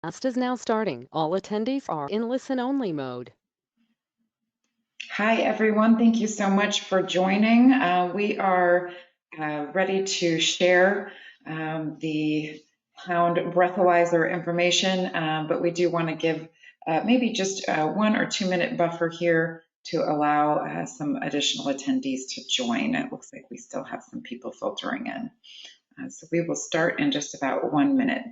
Class is now starting. All attendees are in listen-only mode. Hi, everyone. Thank you so much for joining. We are ready to share the HOUND breathalyzer information, but we do want to give maybe just a 1 or 2 minute buffer here to allow some additional attendees to join. It looks like we still have some people filtering in. So we will start in just about 1 minute.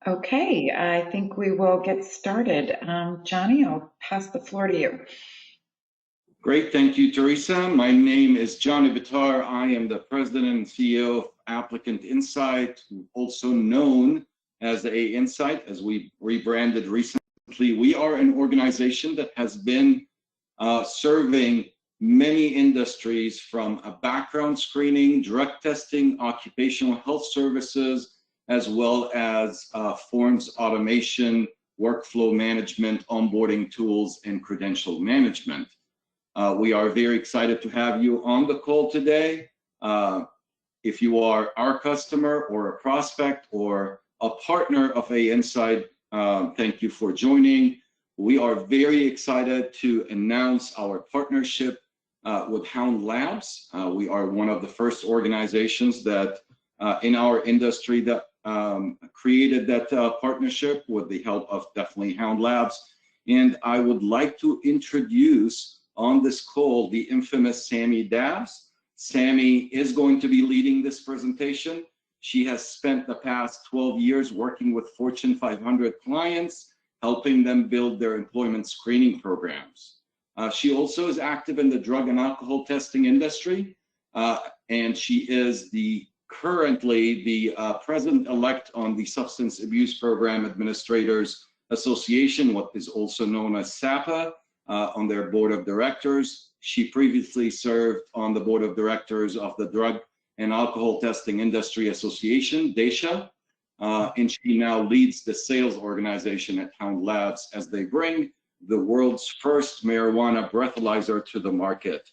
Okay, I think we will get started. Johnny, I'll pass the floor to you. Great, thank you, Teresa. My name is Johnny Vitar. I am the president and CEO of Applicant Insight, also known as the A Insight, as we rebranded recently. We are an organization that has been serving many industries, from a background screening, drug testing, occupational health services, as well as forms automation, workflow management, onboarding tools, and credential management. We are very excited to have you on the call today. If you are our customer or a prospect or a partner of A Insight, thank you for joining. We are very excited to announce our partnership with HOUND Labs. We are one of the first organizations that in our industry that created that partnership with the help of definitely HOUND Labs. And I would like to introduce on this call the infamous Sammy Dabbs. Sammy is going to be leading this presentation. She has spent the past 12 years working with Fortune 500 clients, helping them build their employment screening programs. She also is active in the drug and alcohol testing industry, and she is currently the president-elect on the Substance Abuse Program Administrators Association, what is also known as SAPA, on their board of directors. She previously served on the board of directors of the Drug and Alcohol Testing Industry Association, DAISHA, and she now leads the sales organization at HOUND Labs as they bring the world's first marijuana breathalyzer to the market.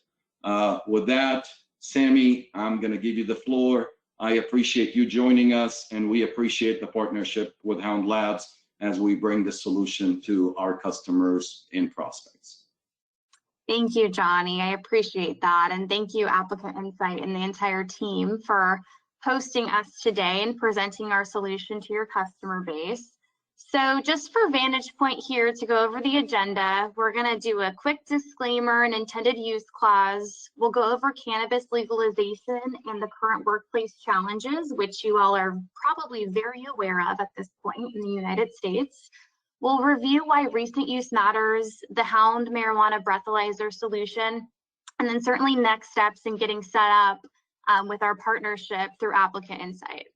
With that, Sammy, I'm going to give you the floor. I appreciate you joining us, and we appreciate the partnership with HOUND Labs as we bring the solution to our customers and prospects. Thank you, Johnny. I appreciate that. And thank you, Applicant Insight and the entire team, for hosting us today and presenting our solution to your customer base. So just for vantage point here to go over the agenda, we're going to do a quick disclaimer and intended use clause. We'll go over cannabis legalization and the current workplace challenges, which you all are probably very aware of at this point in the United States. We'll review why recent use matters, the HOUND marijuana breathalyzer solution, and then certainly next steps in getting set up with our partnership through Applicant Insight.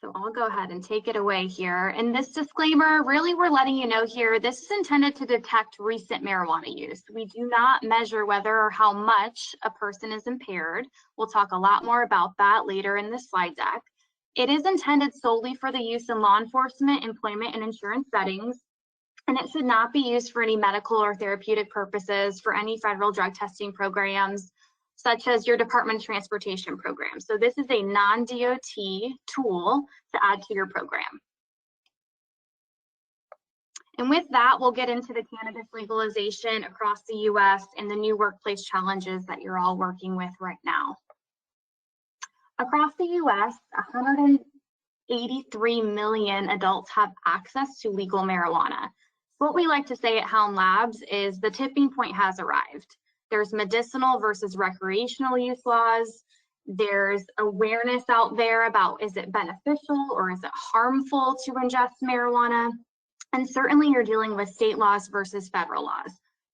So I'll go ahead and take it away here. And this disclaimer, really we're letting you know here, this is intended to detect recent marijuana use. We do not measure whether or how much a person is impaired. We'll talk a lot more about that later in the slide deck. It is intended solely for the use in law enforcement, employment, and insurance settings, and it should not be used for any medical or therapeutic purposes, for any federal drug testing programs, such as your Department of Transportation program. So this is a non-DOT tool to add to your program. And with that, we'll get into the cannabis legalization across the US and the new workplace challenges that you're all working with right now. Across the US, 183 million adults have access to legal marijuana. What we like to say at HOUND Labs is the tipping point has arrived. There's medicinal versus recreational use laws. There's awareness out there about, is it beneficial or is it harmful to ingest marijuana? And certainly you're dealing with state laws versus federal laws.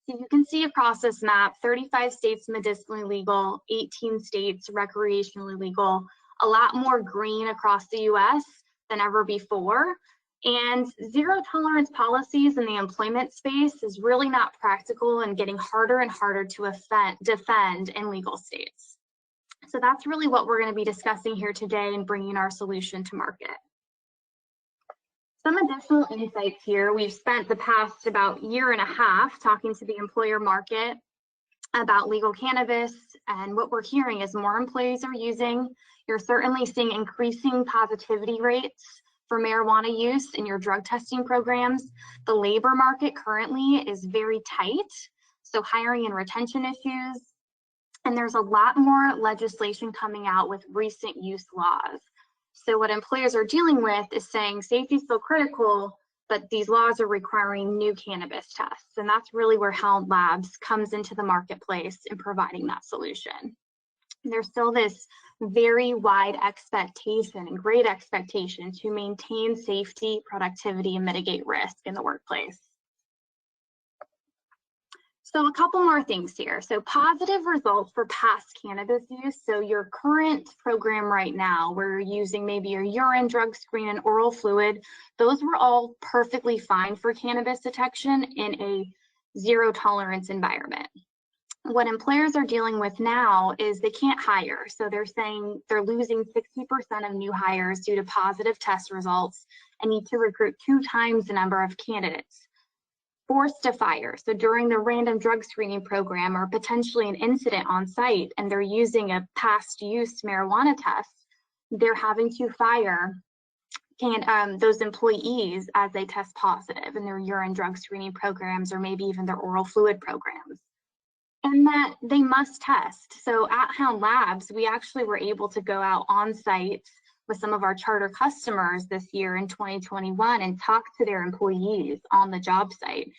So you can see across this map, 35 states medicinally legal, 18 states recreationally legal, a lot more green across the US than ever before. And zero tolerance policies in the employment space is really not practical and getting harder and harder to defend in legal states. So that's really what we're going to be discussing here today and bringing our solution to market. Some additional insights here. We've spent the past about year and a half talking to the employer market about legal cannabis, and what we're hearing is more employees are using. You're certainly seeing increasing positivity rates for marijuana use in your drug testing programs. The labor market currently is very tight, so hiring and retention issues. And there's a lot more legislation coming out with recent use laws. So what employers are dealing with is saying safety is still critical, but these laws are requiring new cannabis tests. And that's really where HOUND Labs comes into the marketplace in providing that solution. And there's still this very wide expectation and great expectation to maintain safety, productivity, and mitigate risk in the workplace. So a couple more things here. So positive results for past cannabis use. So your current program right now, where you're using maybe your urine drug screen and oral fluid, those were all perfectly fine for cannabis detection in a zero tolerance environment. What employers are dealing with now is they can't hire. So they're saying they're losing 60% of new hires due to positive test results and need to recruit 2 times the number of candidates. Forced to fire. So during the random drug screening program or potentially an incident on site and they're using a past use marijuana test, they're having to fire those employees as they test positive in their urine drug screening programs or maybe even their oral fluid programs. And that they must test. So at HOUND Labs, we actually were able to go out on site with some of our charter customers this year in 2021 and talk to their employees on the job site.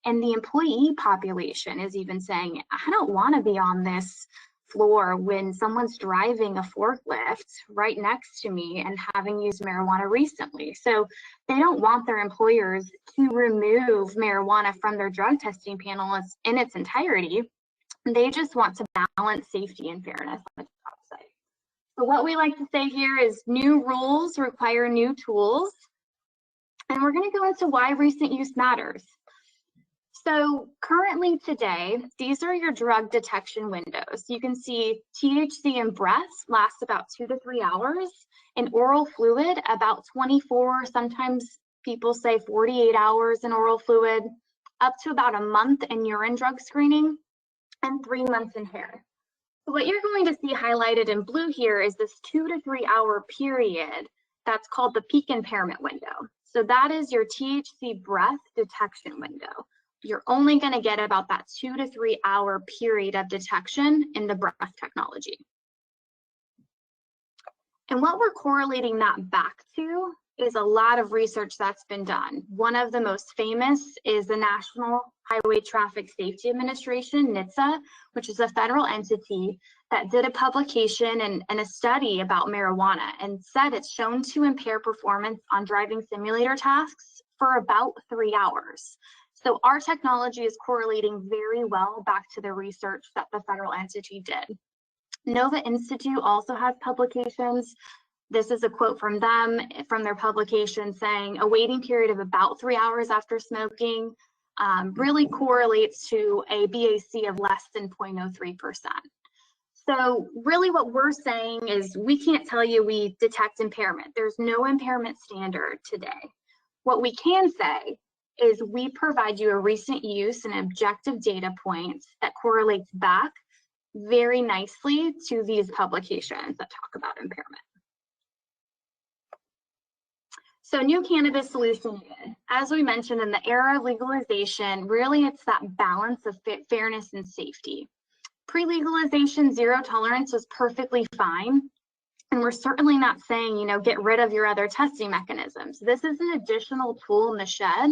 And the employee population is even saying, I don't want to be on this floor when someone's driving a forklift right next to me and having used marijuana recently. So they don't want their employers to remove marijuana from their drug testing panel in its entirety. They just want to balance safety and fairness on the job site. So what we like to say here is new rules require new tools. And we're going to go into why recent use matters. So currently today, these are your drug detection windows. You can see THC in breath lasts about 2 to 3 hours. In oral fluid, about 24, sometimes people say 48 hours in oral fluid, up to about a month in urine drug screening, and 3 months in hair. So what you're going to see highlighted in blue here is this 2 to 3 hour period that's called the peak impairment window. So that is your THC breath detection window. You're only going to get about that 2 to 3 hour period of detection in the breath technology. And what we're correlating that back to is a lot of research that's been done. One of the most famous is the National Highway Traffic Safety Administration, NHTSA, which is a federal entity that did a publication and a study about marijuana and said it's shown to impair performance on driving simulator tasks for about 3 hours. So our technology is correlating very well back to the research that the federal entity did. Nova Institute also has publications. This is a quote from them, from their publication, saying a waiting period of about 3 hours after smoking really correlates to a BAC of less than 0.03%. So really what we're saying is we can't tell you we detect impairment. There's no impairment standard today. What we can say is we provide you a recent use and objective data points that correlates back very nicely to these publications that talk about impairment. So new cannabis solution, as we mentioned, in the era of legalization, really it's that balance of fairness and safety. Pre-legalization, zero tolerance was perfectly fine. And we're certainly not saying, you know, get rid of your other testing mechanisms. This is an additional tool in the shed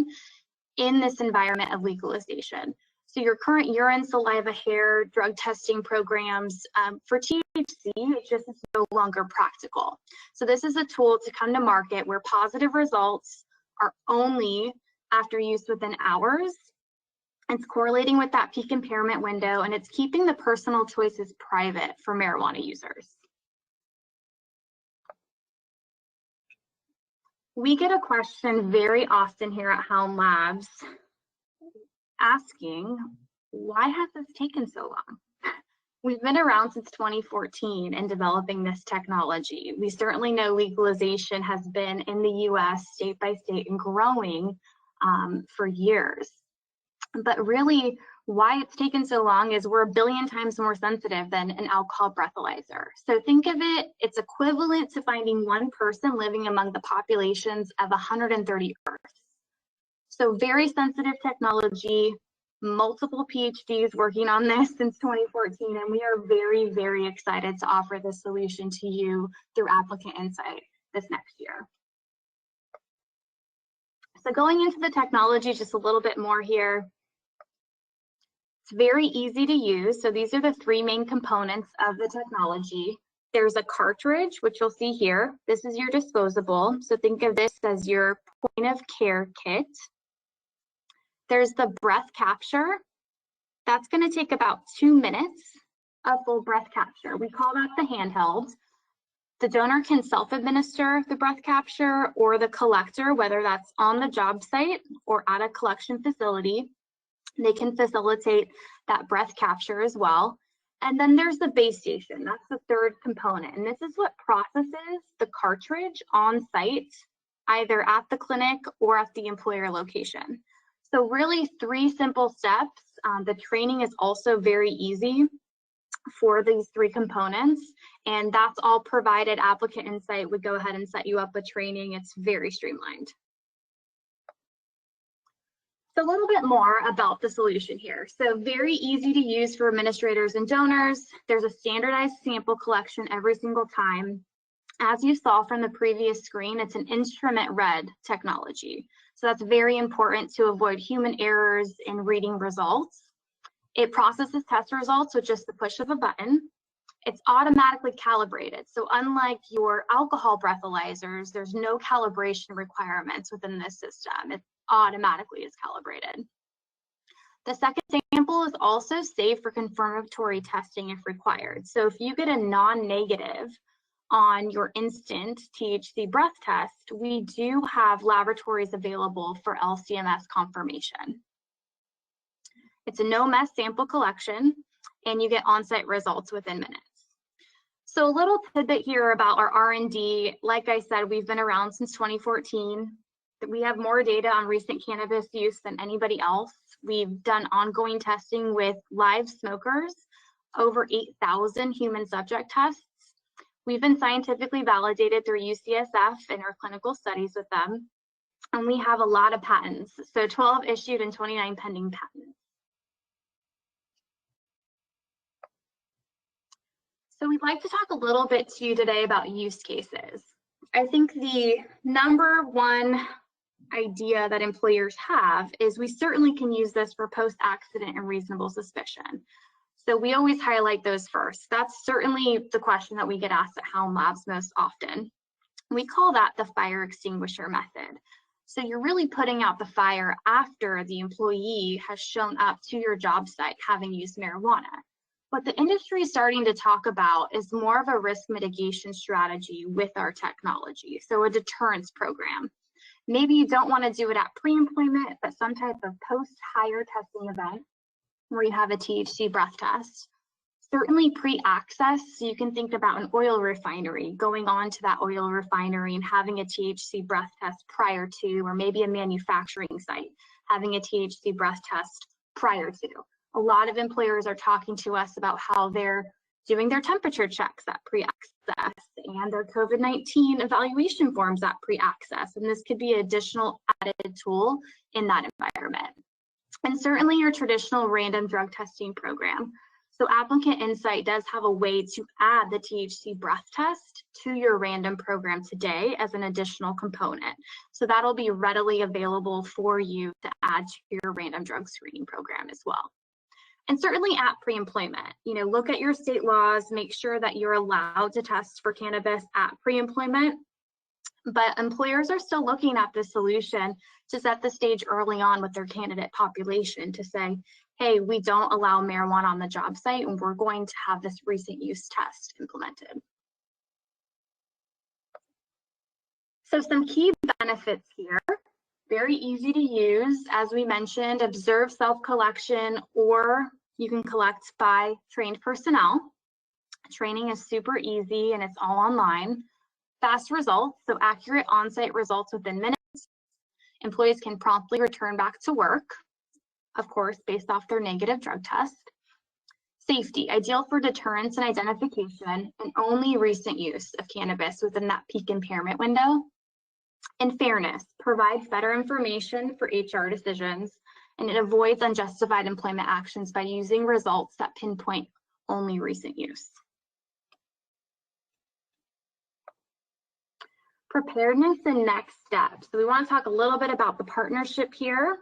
in this environment of legalization. So your current urine, saliva, hair, drug testing programs for THC, it just is no longer practical. So this is a tool to come to market where positive results are only after use within hours. It's correlating with that peak impairment window, and it's keeping the personal choices private for marijuana users. We get a question very often here at HOUND Labs asking, why has this taken so long? We've been around since 2014 in developing this technology. We certainly know legalization has been in the US state by state and growing for years. But really, why it's taken so long is we're 1 billion times more sensitive than an alcohol breathalyzer. So think of it, it's equivalent to finding one person living among the populations of 130 Earths. So very sensitive technology, multiple PhDs working on this since 2014, and we are very, very excited to offer this solution to you through Applicant Insight this next year. So going into the technology just a little bit more here. It's very easy to use. So these are the 3 main components of the technology. There's a cartridge, which you'll see here. This is your disposable. So think of this as your point of care kit. There's the breath capture. That's going to take about 2 minutes of full breath capture. We call that the handheld. The donor can self-administer the breath capture, or the collector, whether that's on the job site or at a collection facility, they can facilitate that breath capture as well. And then there's the base station. That's the 3rd component. And this is what processes the cartridge on site, either at the clinic or at the employer location. So really 3 simple steps. The training is also very easy for these 3 components, and that's all provided. Applicant Insight would go ahead and set you up with training. It's very streamlined. So a little bit more about the solution here. So very easy to use for administrators and donors. There's a standardized sample collection every single time. As you saw from the previous screen, it's an instrument read technology. So that's very important to avoid human errors in reading results. It processes test results with just the push of a button. It's automatically calibrated. So unlike your alcohol breathalyzers, there's no calibration requirements within this system. It automatically is calibrated. The second sample is also saved for confirmatory testing if required. So if you get a non-negative on your instant THC breath test, we do have laboratories available for LCMS confirmation. It's a no-mess sample collection, and you get on-site results within minutes. So a little tidbit here about our R&D. Like I said, we've been around since 2014. We have more data on recent cannabis use than anybody else. We've done ongoing testing with live smokers, over 8,000 human subject tests. We've been scientifically validated through UCSF in our clinical studies with them. And we have a lot of patents, so 12 issued and 29 pending patents. So we'd like to talk a little bit to you today about use cases. I think the #1 idea that employers have is we certainly can use this for post-accident and reasonable suspicion. So we always highlight those first. That's certainly the question that we get asked at HOUND Labs most often. We call that the fire extinguisher method. So you're really putting out the fire after the employee has shown up to your job site having used marijuana. What the industry is starting to talk about is more of a risk mitigation strategy with our technology, so a deterrence program. Maybe you don't want to do it at pre-employment, but some type of post-hire testing event where you have a THC breath test. Certainly pre-access, so you can think about an oil refinery, going on to that oil refinery and having a THC breath test prior to, or maybe a manufacturing site, having a THC breath test prior to. A lot of employers are talking to us about how they're doing their temperature checks at pre-access and their COVID-19 evaluation forms at pre-access. And this could be an additional added tool in that environment. And certainly your traditional random drug testing program. So Applicant Insight does have a way to add the THC breath test to your random program today as an additional component. So that'll be readily available for you to add to your random drug screening program as well. And certainly at pre-employment, look at your state laws, make sure that you're allowed to test for cannabis at pre-employment. But employers are still looking at this solution to set the stage early on with their candidate population to say, hey, we don't allow marijuana on the job site and we're going to have this recent use test implemented. So some key benefits here, very easy to use. As we mentioned, observe self-collection, or you can collect by trained personnel. Training is super easy and it's all online. Fast results, so accurate on-site results within minutes. Employees can promptly return back to work, of course, based off their negative drug test. Safety, ideal for deterrence and identification, and only recent use of cannabis within that peak impairment window. And fairness, provides better information for HR decisions, and it avoids unjustified employment actions by using results that pinpoint only recent use. Preparedness and next steps. So we want to talk a little bit about the partnership here.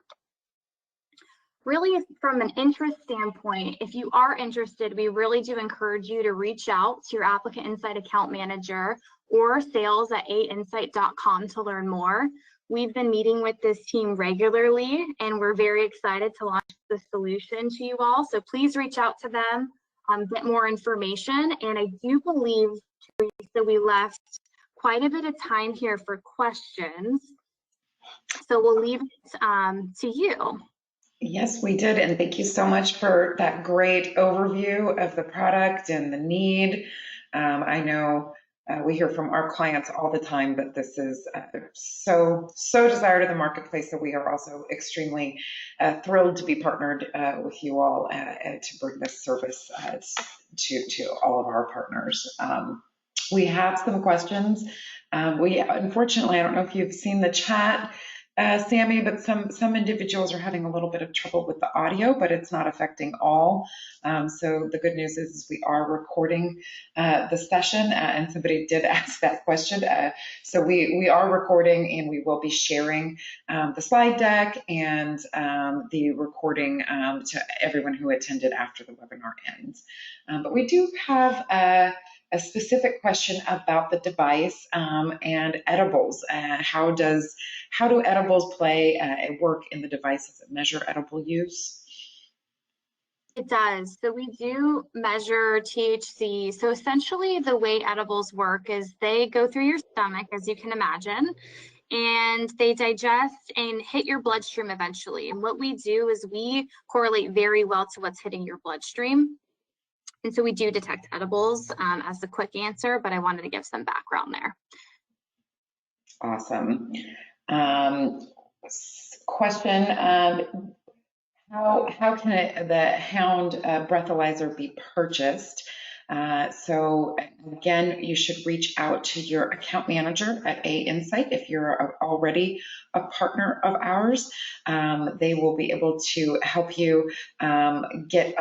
Really, from an interest standpoint, if you are interested, we really do encourage you to reach out to your Applicant Insight account manager or sales@ainsight.com to learn more. We've been meeting with this team regularly and we're very excited to launch this solution to you all. So please reach out to them, get more information. And I do believe, Teresa, we left quite a bit of time here for questions. So we'll leave it to you. Yes, we did. And thank you so much for that great overview of the product and the need. I know we hear from our clients all the time that this is so desired in the marketplace, that we are also extremely thrilled to be partnered with you all to bring this service to all of our partners. We have some questions. Unfortunately, I don't know if you've seen the chat, Sammy, but some individuals are having a little bit of trouble with the audio, but it's not affecting all. So the good news is we are recording the session, and somebody did ask that question. So we are recording, and we will be sharing the slide deck and the recording to everyone who attended after the webinar ends. But we do have a specific question about the device and edibles. How do edibles play work in the device? Does it measure edible use? It does. So we do measure THC. So essentially the way edibles work is they go through your stomach, as you can imagine, and they digest and hit your bloodstream eventually. And what we do is we correlate very well to what's hitting your bloodstream. And so we do detect edibles as the quick answer, but I wanted to give some background there. Awesome. Question, how can the HOUND breathalyzer be purchased? So again, you should reach out to your account manager at A-Insight if you're already a partner of ours. They will be able to help you get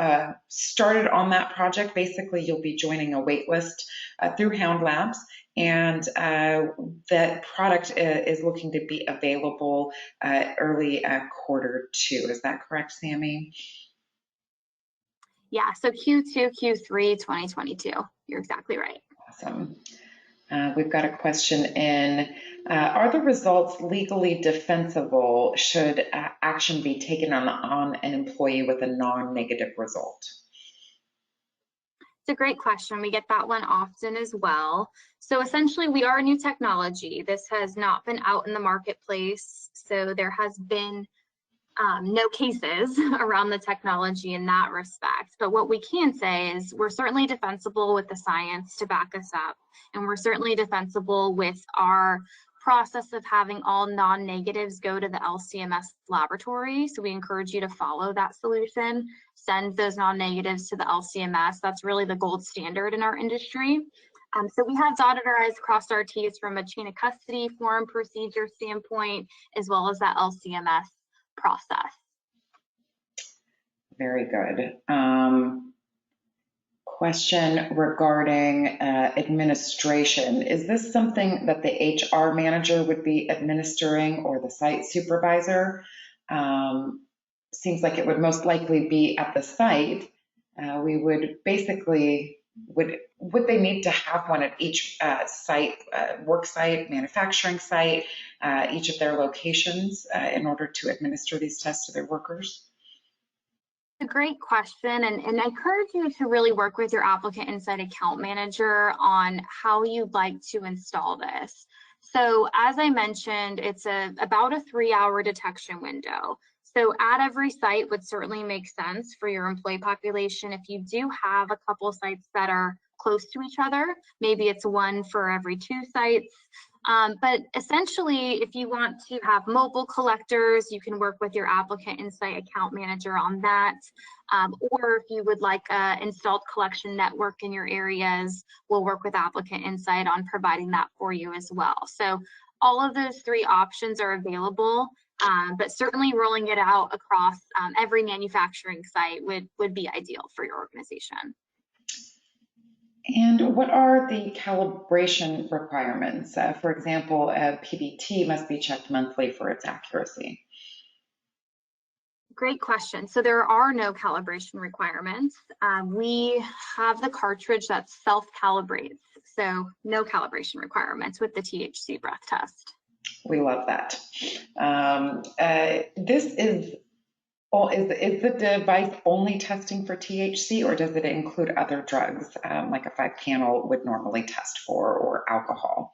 started on that project. Basically, you'll be joining a wait list through HOUND Labs, and that product is looking to be available early Q2. Is that correct, Sammy? Yeah, so Q2, Q3, 2022. You're exactly right. Awesome. We've got a question in, are the results legally defensible should action be taken on an employee with a non-negative result? It's a great question. We get that one often as well. So essentially we are a new technology. This has not been out in the marketplace. So there has been no cases around the technology in that respect. But what we can say is we're certainly defensible with the science to back us up. And we're certainly defensible with our process of having all non-negatives go to the LCMS laboratory. So we encourage you to follow that solution, send those non-negatives to the LCMS. That's really the gold standard in our industry. So we have dotted our I's, crossed our T's from a chain of custody form procedure standpoint, as well as that LCMS process. Very good. Question regarding administration. Is this something that the HR manager would be administering or the site supervisor? Seems like it would most likely be at the site. We would basically, would they need to have one at each site, work site, manufacturing site, each of their locations in order to administer these tests to their workers? A great question, and I encourage you to really work with your applicant insight account manager on how you'd like to install this. So as I mentioned, it's about a 3-hour detection window. So at every site would certainly make sense for your employee population. If you do have a couple sites that are close to each other, maybe it's one for every 2 sites. But essentially, if you want to have mobile collectors, you can work with your applicant insight account manager on that. Or if you would like an installed collection network in your areas, we'll work with applicant insight on providing that for you as well. So all of those 3 options are available, but certainly rolling it out across every manufacturing site would be ideal for your organization. And what are the calibration requirements? For example, a PBT must be checked monthly for its accuracy. Great question. So there are no calibration requirements. We have the cartridge that self-calibrates, so no calibration requirements with the THC breath test. We love that. Is the device only testing for THC, or does it include other drugs like a 5-panel would normally test for, or alcohol?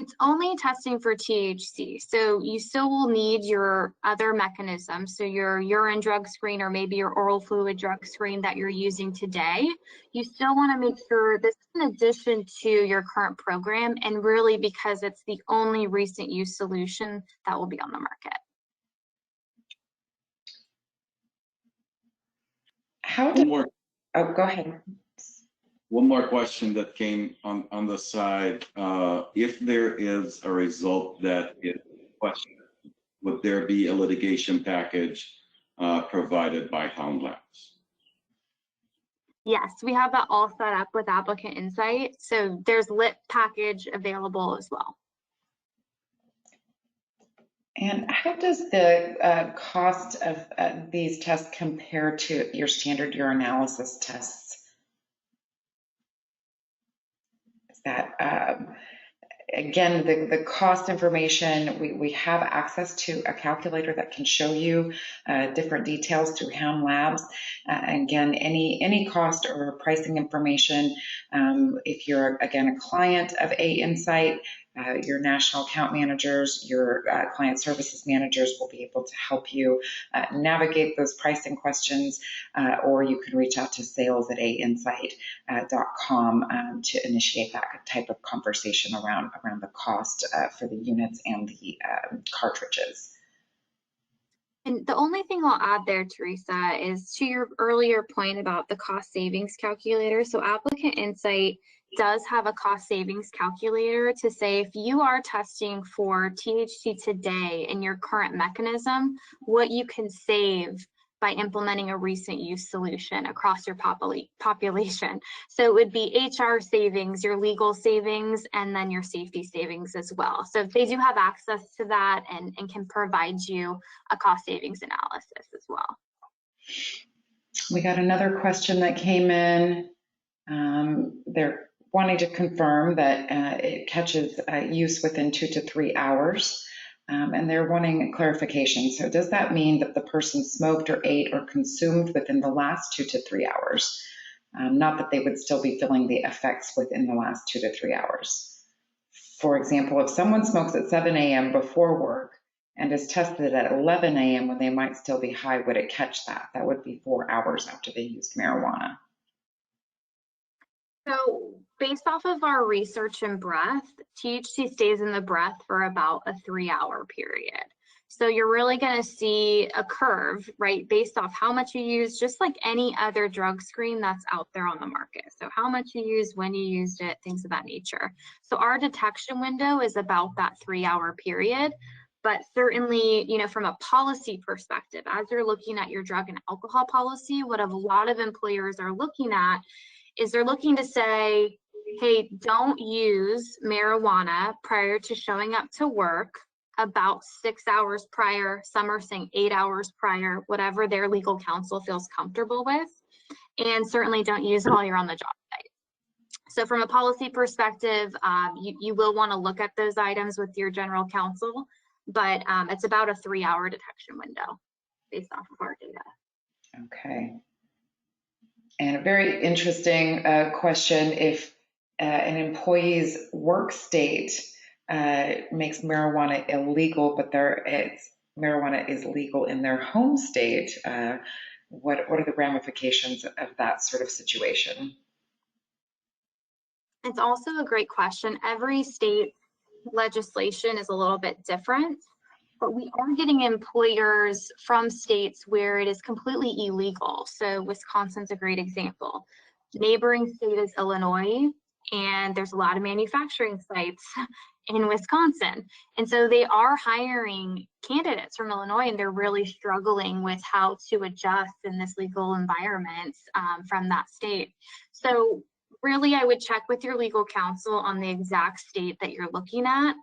It's only testing for THC. So you still will need your other mechanisms. So your urine drug screen or maybe your oral fluid drug screen that you're using today. You still want to make sure this is in addition to your current program, and really because it's the only recent use solution that will be on the market. Go ahead. One more question that came on the side. If there is a result that is questioned, would there be a litigation package provided by HOUND Labs? Yes, we have that all set up with applicant insight. So there's lit package available as well. And how does the cost of these tests compare to your standard urinalysis tests? Is that, again, the cost information, we have access to a calculator that can show you different details through HOUND Labs. Again, any cost or pricing information, if you're, again, a client of A-Insight, your national account managers, your client services managers will be able to help you navigate those pricing questions, or you can reach out to sales@ainsight.com to initiate that type of conversation around the cost for the units and the cartridges. And the only thing I'll add there, Teresa, is to your earlier point about the cost savings calculator. So Applicant Insight does have a cost savings calculator to say if you are testing for THC today in your current mechanism, what you can save by implementing a recent use solution across your population. So it would be HR savings, your legal savings, and then your safety savings as well. So they do have access to that and can provide you a cost savings analysis as well. We got another question that came in. They're wanting to confirm that it catches use within 2 to 3 hours. And they're wanting clarification. So does that mean that the person smoked or ate or consumed within the last 2 to 3 hours? Not that they would still be feeling the effects within the last 2 to 3 hours. For example, if someone smokes at 7 a.m. before work and is tested at 11 a.m. when they might still be high, would it catch that? That would be 4 hours after they used marijuana. So based off of our research in breath, THC stays in the breath for about a 3-hour period. So you're really going to see a curve, right, based off how much you use, just like any other drug screen that's out there on the market. So how much you used, when you used it, things of that nature. So our detection window is about that 3-hour period. But certainly, you know, from a policy perspective, as you're looking at your drug and alcohol policy, what a lot of employers are looking at is they're looking to say, hey, don't use marijuana prior to showing up to work about 6 hours prior. Some are saying 8 hours prior, whatever their legal counsel feels comfortable with. And certainly don't use it while you're on the job site. So from a policy perspective, you will want to look at those items with your general counsel, but it's about a 3-hour detection window based off of our data. Okay. And a very interesting question, if an employee's work state makes marijuana illegal, but marijuana is legal in their home state, what are the ramifications of that sort of situation? It's also a great question. Every state legislation is a little bit different, but we are getting employers from states where it is completely illegal. So Wisconsin's a great example. Neighboring state is Illinois, and there's a lot of manufacturing sites in Wisconsin. And so they are hiring candidates from Illinois, and they're really struggling with how to adjust in this legal environment from that state. So really, I would check with your legal counsel on the exact state that you're looking at.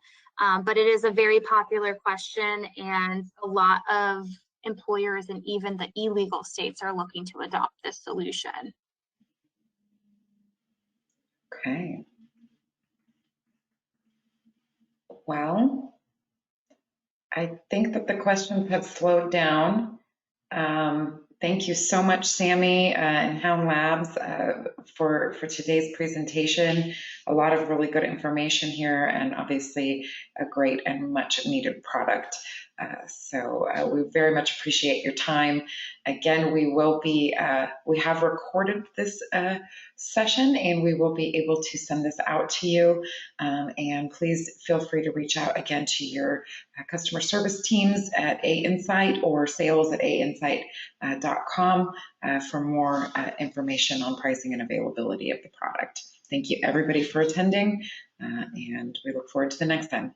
But it is a very popular question, and a lot of employers and even the illegal states are looking to adopt this solution. Okay. Well, I think that the questions have slowed down. Thank you so much, Sammy and Hound Labs for today's presentation. A lot of really good information here, and obviously a great and much needed product. So we very much appreciate your time. Again, we have recorded this session, and we will be able to send this out to you. And please feel free to reach out again to your customer service teams at A-Insight or sales@ainsight.com for more information on pricing and availability of the product. Thank you, everybody, for attending, and we look forward to the next time.